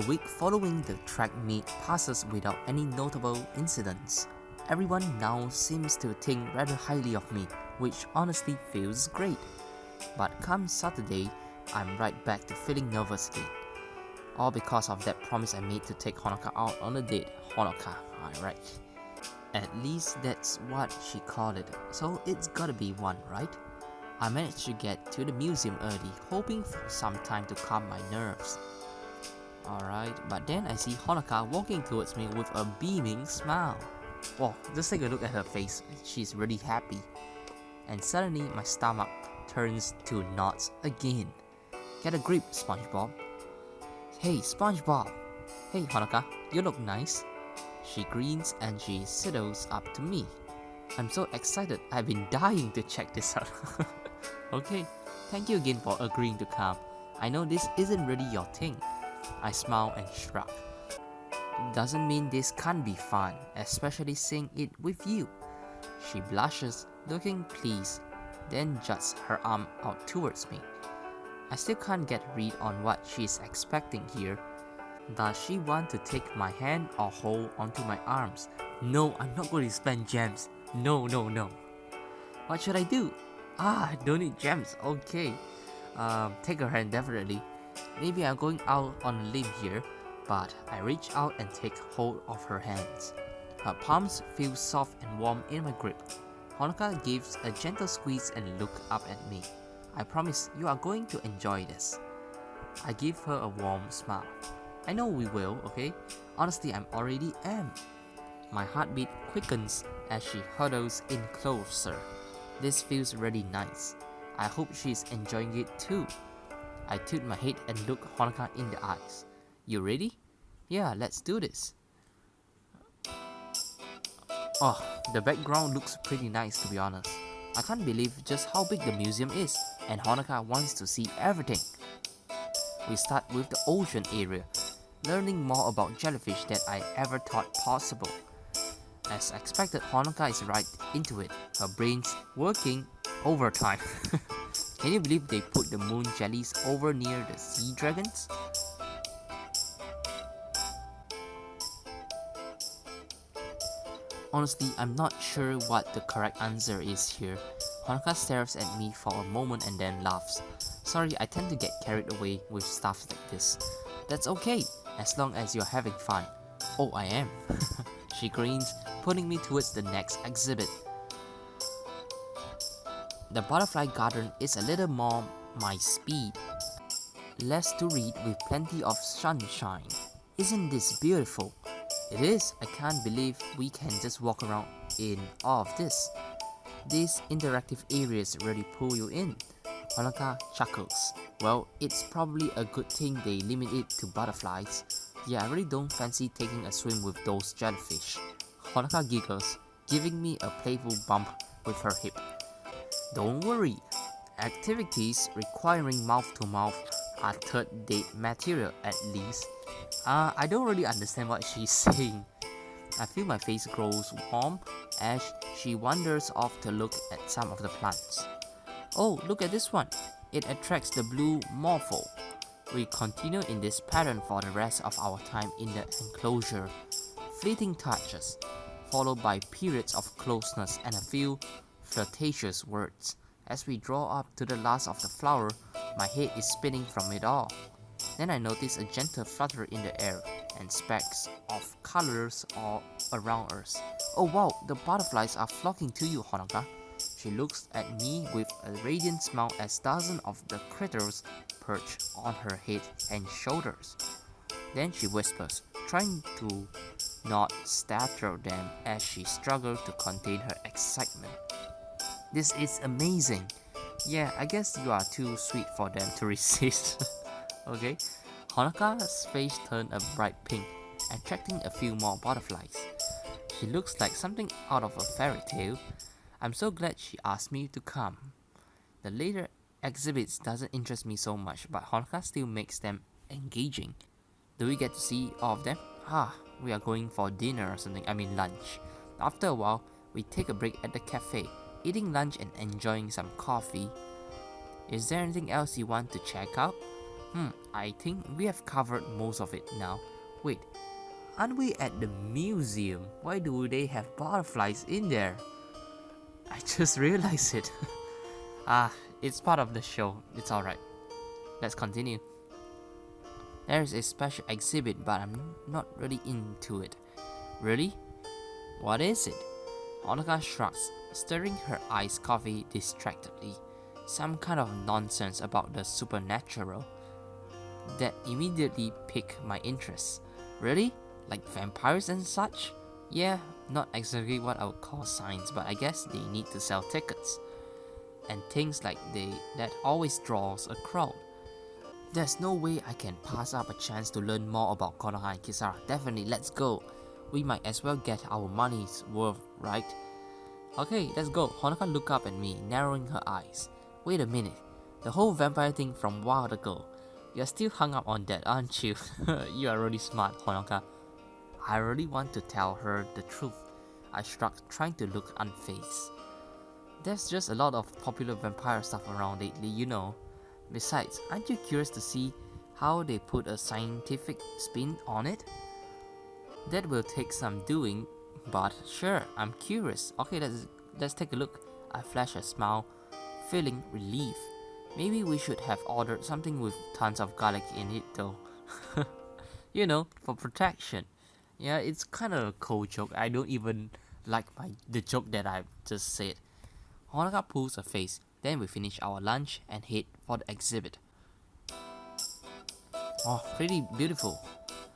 week following the track meet passes without any notable incidents. Everyone now seems to think rather highly of me, which honestly feels great. But come Saturday, I'm right back to feeling nervous again. All because of that promise I made to take Honoka out on a date. Honoka, alright. At least that's what she called it, so it's gotta be one, right? I managed to get to the museum early, hoping for some time to calm my nerves. Alright, but then I see Honoka walking towards me with a beaming smile. Whoa, just take a look at her face, she's really happy. And suddenly my stomach turns to knots again. Get a grip, SpongeBob. Hey, SpongeBob! Hey, Honoka, you look nice. She grins and she sidles up to me. I'm so excited, I've been dying to check this out. Okay, thank you again for agreeing to come. I know this isn't really your thing. I smile and shrug. Doesn't mean this can't be fun, especially seeing it with you. She blushes, looking pleased, then juts her arm out towards me. I still can't get a read on what she's expecting here. Does she want to take my hand or hold onto my arms? No, I'm not going to spend gems. No. What should I do? Don't need gems. Okay. Take her hand definitely. Maybe I'm going out on a limb here, but I reach out and take hold of her hands. Her palms feel soft and warm in my grip. Honoka gives a gentle squeeze and look up at me. I promise you are going to enjoy this. I give her a warm smile. I know we will, okay? Honestly, I'm already am. My heartbeat quickens as she huddles in closer. This feels really nice. I hope she's enjoying it too. I tilt my head and look Honoka in the eyes. You ready? Yeah, let's do this. Oh, the background looks pretty nice to be honest. I can't believe just how big the museum is, and Honoka wants to see everything. We start with the ocean area, learning more about jellyfish than I ever thought possible. As expected, Honoka is right into it, her brains working overtime. Can you believe they put the moon jellies over near the sea dragons? Honestly, I'm not sure what the correct answer is here. Honoka stares at me for a moment and then laughs. Sorry, I tend to get carried away with stuff like this. That's okay, as long as you're having fun. Oh, I am. She grins, pulling me towards the next exhibit. The butterfly garden is a little more my speed. Less to read with plenty of sunshine. Isn't this beautiful? It is. I can't believe we can just walk around in all of this. These interactive areas really pull you in. Honoka chuckles. Well, it's probably a good thing they limit it to butterflies. Yeah, I really don't fancy taking a swim with those jellyfish. Honoka giggles, giving me a playful bump with her hip. Don't worry. Activities requiring mouth-to-mouth are third date material at least. I don't really understand what she's saying. I feel my face grows warm as she wanders off to look at some of the plants. Oh, look at this one. It attracts the blue morpho. We continue in this pattern for the rest of our time in the enclosure. Fleeting touches, followed by periods of closeness and a few flirtatious words. As we draw up to the last of the flower, my head is spinning from it all. Then I notice a gentle flutter in the air and specks of colors all around us. Oh wow, the butterflies are flocking to you, Honoka. She looks at me with a radiant smile as dozens of the critters perch on her head and shoulders. Then she whispers, trying to not startle them as she struggles to contain her excitement. This is amazing. Yeah, I guess you are too sweet for them to resist. Okay. Honoka's face turned a bright pink, attracting a few more butterflies. She looks like something out of a fairy tale. I'm so glad she asked me to come. The later exhibits doesn't interest me so much, but Honoka still makes them engaging. Do we get to see all of them? We are going for dinner or something, lunch. After a while, we take a break at the cafe, eating lunch and enjoying some coffee. Is there anything else you want to check out? I think we have covered most of it now. Wait, aren't we at the museum? Why do they have butterflies in there? I just realized it. Ah, it's part of the show. It's alright. Let's continue. There is a special exhibit, but I'm not really into it. Really? What is it? Honoka shrugs, stirring her iced coffee distractedly. Some kind of nonsense about the supernatural. That immediately piqued my interest. Really? Like vampires and such? Yeah, not exactly what I would call science, but I guess they need to sell tickets. And things like that always draws a crowd. There's no way I can pass up a chance to learn more about Konoha and Kisara. Definitely, let's go. We might as well get our money's worth, right? Okay, let's go. Honoka looked up at me, narrowing her eyes. Wait a minute. The whole vampire thing from a while ago. You're still hung up on that, aren't you? You are really smart, Honoka. I really want to tell her the truth. I shrugged, trying to look unfazed. There's just a lot of popular vampire stuff around lately, you know. Besides, aren't you curious to see how they put a scientific spin on it? That will take some doing, but sure, I'm curious. Okay, let's take a look. I flashed a smile, feeling relief. Maybe we should have ordered something with tons of garlic in it though. You know, for protection. Yeah, it's kind of a cold joke. I don't even like the joke that I just said. Honoka pulls a face. Then we finish our lunch and head for the exhibit. Oh, pretty beautiful.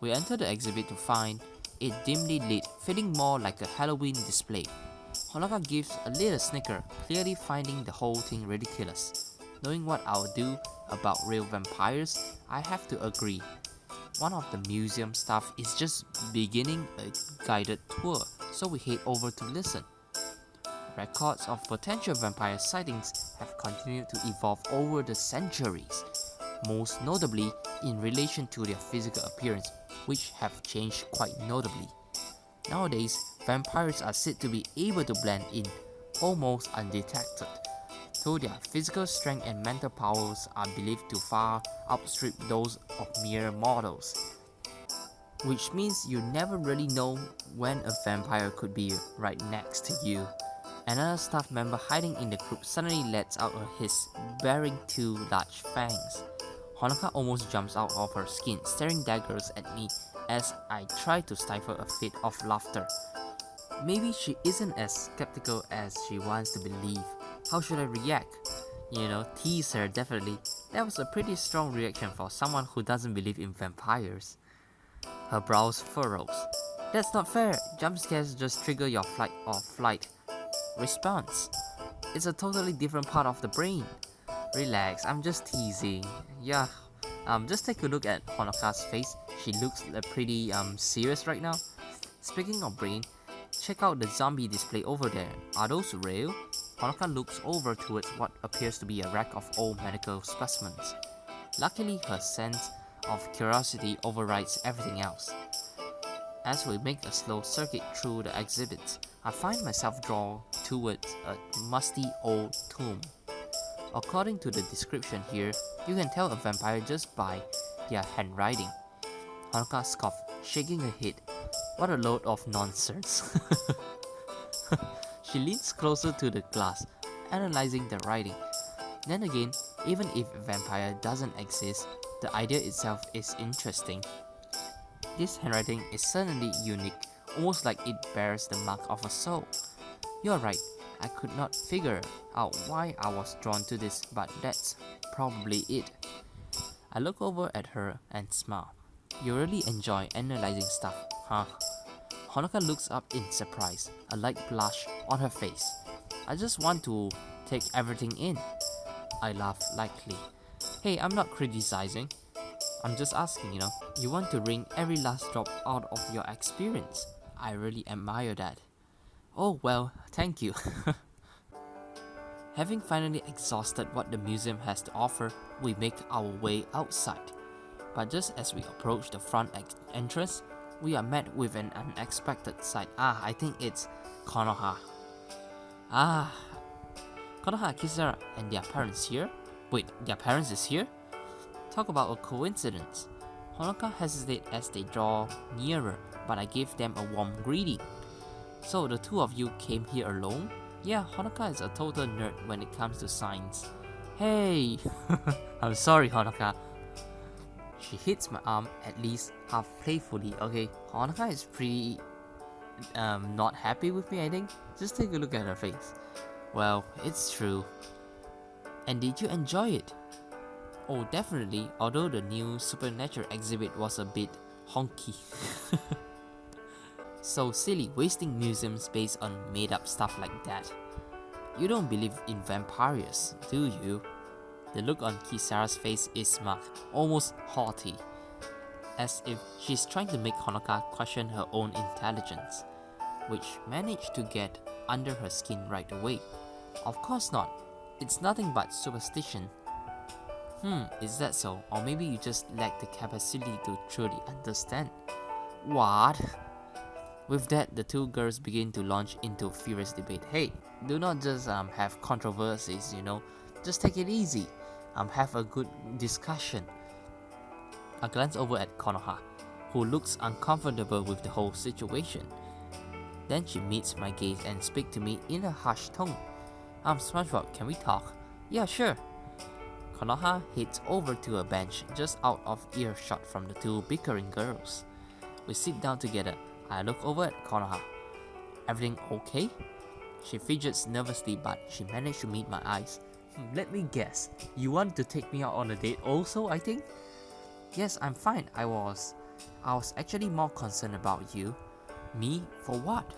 We enter the exhibit to find it dimly lit, feeling more like a Halloween display. Honoka gives a little snicker, clearly finding the whole thing ridiculous. Knowing what I'll do about real vampires, I have to agree. One of the museum staff is just beginning a guided tour, so we head over to listen. Records of potential vampire sightings have continued to evolve over the centuries, most notably in relation to their physical appearance, which have changed quite notably. Nowadays, vampires are said to be able to blend in almost undetected, though their physical strength and mental powers are believed to far outstrip those of mere mortals. Which means you never really know when a vampire could be right next to you. Another staff member hiding in the group suddenly lets out a hiss, bearing two large fangs. Honoka almost jumps out of her skin, staring daggers at me as I try to stifle a fit of laughter. Maybe she isn't as skeptical as she wants to believe. How should I react? You know, tease her definitely. That was a pretty strong reaction for someone who doesn't believe in vampires. Her brows furrows. That's not fair. Jump scares just trigger your flight or flight response. It's a totally different part of the brain. Relax, I'm just teasing. Yeah. Just take a look at Honoka's face. She looks pretty serious right now. Speaking of brain, check out the zombie display over there. Are those real? Honoka looks over towards what appears to be a rack of old medical specimens. Luckily, her sense of curiosity overrides everything else. As we make a slow circuit through the exhibits, I find myself drawn towards a musty old tomb. According to the description here, you can tell a vampire just by their handwriting. Honoka scoffed, shaking her head. What a load of nonsense. She leans closer to the glass, analyzing the writing. Then again, even if a vampire doesn't exist, the idea itself is interesting. This handwriting is certainly unique, almost like it bears the mark of a soul. You're right, I could not figure out why I was drawn to this, but that's probably it. I look over at her and smile. You really enjoy analyzing stuff, huh? Honoka looks up in surprise, a light blush on her face. I just want to take everything in. I laugh lightly. Hey, I'm not criticizing. I'm just asking, you want to wring every last drop out of your experience. I really admire that. Oh well, thank you. Having finally exhausted what the museum has to offer, we make our way outside. But just as we approach the front entrance, we are met with an unexpected sight. I think it's Konoha. Konoha, Kisara, and their parents here? Wait, their parents is here? Talk about a coincidence. Honoka hesitates as they draw nearer, but I give them a warm greeting. So the two of you came here alone? Yeah, Honoka is a total nerd when it comes to science. Hey! I'm sorry, Honoka. She hits my arm at least half playfully. Okay, Honoka is pretty not happy with me, I think. Just take a look at her face. Well, it's true. And did you enjoy it? Oh, definitely, although the new supernatural exhibit was a bit honky. So silly, wasting museum space on made up stuff like that. You don't believe in vampires, do you? The look on Kisara's face is smug, almost haughty, as if she's trying to make Honoka question her own intelligence, which managed to get under her skin right away. Of course not. It's nothing but superstition. Is that so? Or maybe you just lack the capacity to truly understand. What? With that, the two girls begin to launch into furious debate. Hey, do not just have controversies, Just take it easy. Have a good discussion. I glance over at Konoha, who looks uncomfortable with the whole situation. Then she meets my gaze and speaks to me in a harsh tone. SpongeBob, can we talk? Yeah, sure. Konoha heads over to a bench just out of earshot from the two bickering girls. We sit down together. I look over at Konoha. Everything okay? She fidgets nervously, but she managed to meet my eyes. Let me guess. You want to take me out on a date also, I think? Yes, I'm fine. I was actually more concerned about you. Me? For what?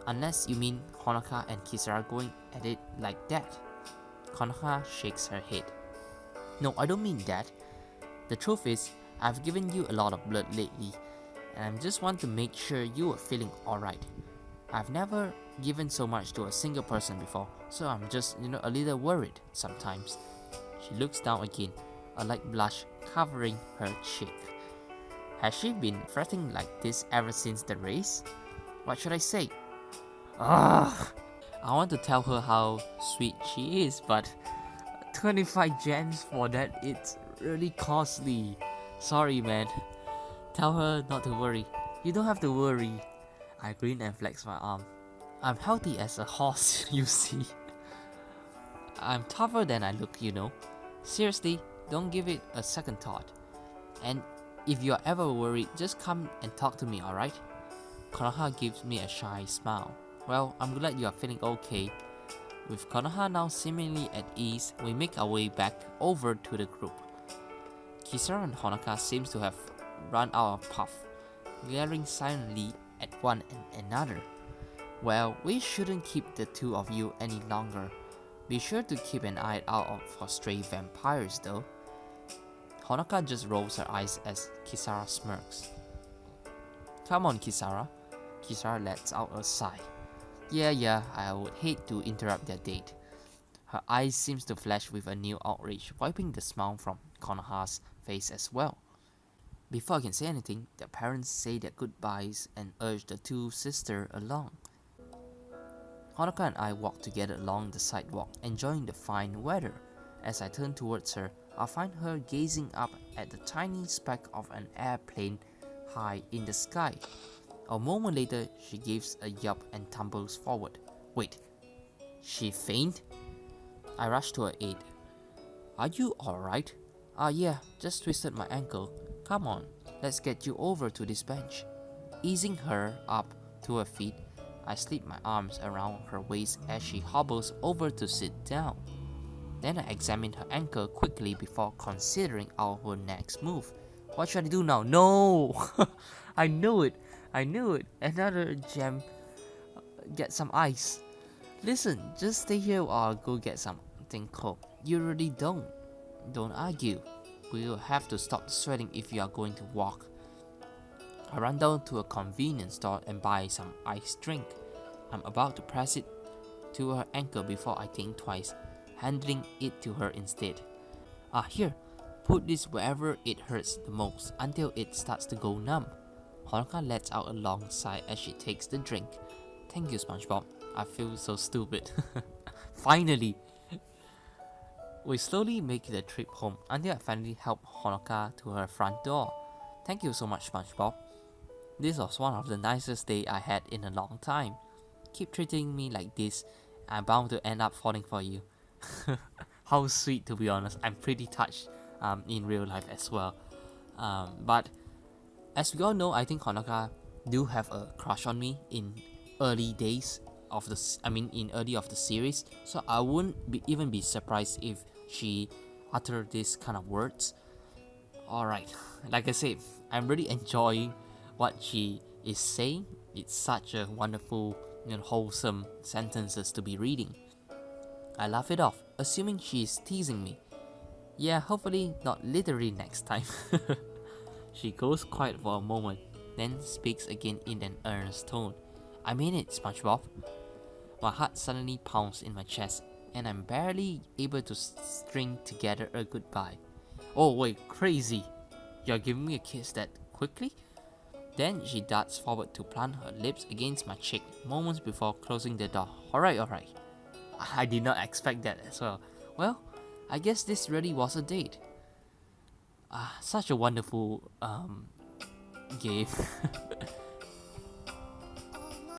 Unless you mean Honoka and Kisara going at it like that. Konoha shakes her head. No, I don't mean that. The truth is, I've given you a lot of blood lately, and I just want to make sure you are feeling alright. I've never given so much to a single person before, so I'm just, a little worried sometimes. She looks down again, a light blush covering her cheek. Has she been fretting like this ever since the race? What should I say? I want to tell her how sweet she is, but 25 gems for that, it's really costly. Sorry, man. Tell her not to worry. You don't have to worry. I grin and flex my arm. I'm healthy as a horse, you see. I'm tougher than I look, Seriously, don't give it a second thought. And if you're ever worried, just come and talk to me, alright? Konoha gives me a shy smile. Well, I'm glad you are feeling okay. With Konoha now seemingly at ease, we make our way back over to the group. Kisara and Honoka seems to have run out of puff, glaring silently at one and another. Well, we shouldn't keep the two of you any longer. Be sure to keep an eye out for stray vampires though. Honoka just rolls her eyes as Kisara smirks. Come on, Kisara. Kisara lets out a sigh. Yeah, I would hate to interrupt their date. Her eyes seems to flash with a new outrage, wiping the smile from Konoha's face as well. Before I can say anything, their parents say their goodbyes and urge the two sisters along. Honoka and I walk together along the sidewalk, enjoying the fine weather. As I turn towards her, I find her gazing up at the tiny speck of an airplane high in the sky. A moment later, she gives a yelp and tumbles forward. Wait, she faint? I rush to her aid. Are you alright? Yeah, just twisted my ankle. Come on, let's get you over to this bench. Easing her up to her feet, I slip my arms around her waist as she hobbles over to sit down. Then I examine her ankle quickly before considering our next move. What should I do now? No! I knew it! Another gem. Get some ice. Listen, just stay here while I'll go get something cold. You really don't. Don't argue. We'll have to stop the sweating if you are going to walk. I run down to a convenience store and buy some iced drink. I'm about to press it to her ankle before I think twice, handing it to her instead. Here, put this wherever it hurts the most until it starts to go numb. Honoka lets out a long sigh as she takes the drink. Thank you, SpongeBob. I feel so stupid. Finally! We slowly make the trip home until I finally helped Honoka to her front door. Thank you so much, SpongeBob. This was one of the nicest days I had in a long time. Keep treating me like this, I'm bound to end up falling for you. How sweet, to be honest. I'm pretty touched in real life as well. But as we all know, I think Honoka do have a crush on me in early days of the in early of the series, so I wouldn't even be surprised if she uttered this kind of words. Alright, like I said, I'm really enjoying what she is saying. It's such a wonderful and wholesome sentences to be reading. I laugh it off, assuming she's teasing me. Yeah, hopefully not literally next time. She goes quiet for a moment, then speaks again in an earnest tone. I mean it, SpongeBob. My heart suddenly pounds in my chest, and I'm barely able to string together a goodbye. Oh wait, crazy! You're giving me a kiss that quickly? Then she darts forward to plant her lips against my cheek moments before closing the door. Alright. I did not expect that as well. Well, I guess this really was a date. Such a wonderful game.